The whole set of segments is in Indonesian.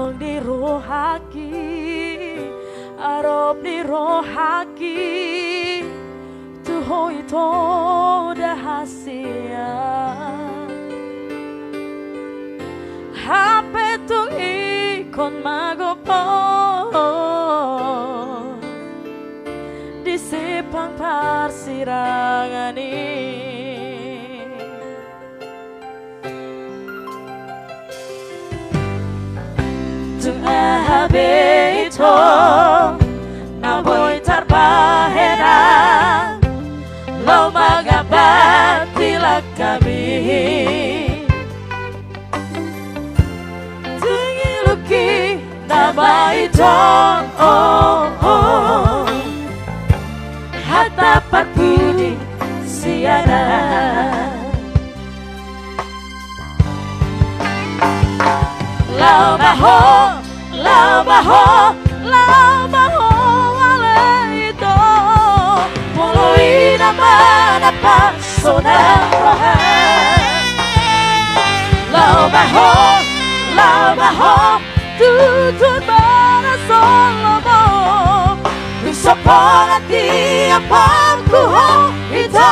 Wong di rohaki, arop di rohaki, tuhoy to dahasia. Hape tung ikon magopo, disipang parsirangan ini. Ahabe ito na boy tarbahera lo magabat tilak kami tingiluki na ba ito hatapat budi siada Labaho wale ito Muluin naman at paso ng rohan Labaho tutun para solo mo Gusto po na di ang pagkuho ito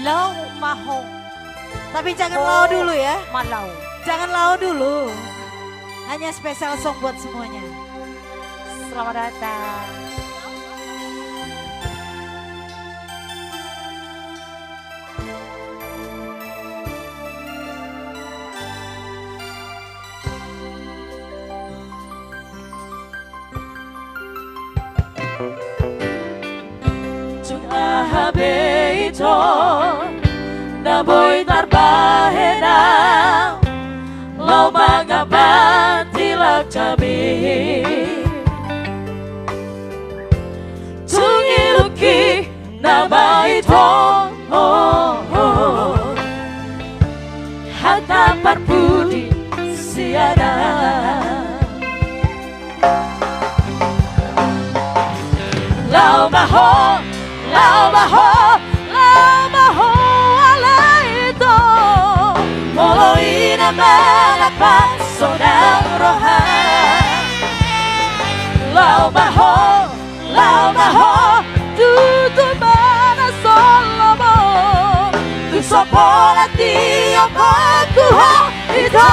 Lau maho. Tapi jangan lau dulu ya. Malau. Jangan lau dulu. Hanya spesial song buat semuanya. Selamat datang. Ahabe ito na boy tarbahena lo magabat tilak kami tungiluki na ba ito hatapat budi siada Labaho wala ito Muluin naman at paso ng rohan Labaho tutuman ang solo mo Gusto po na di ang pagkuha ito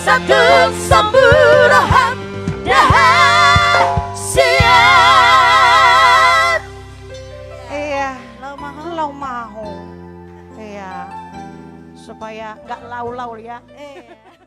Satu samburahan dahsyat. Iya, lau maho. Iya, supaya nggak lau-lau ya. Iya.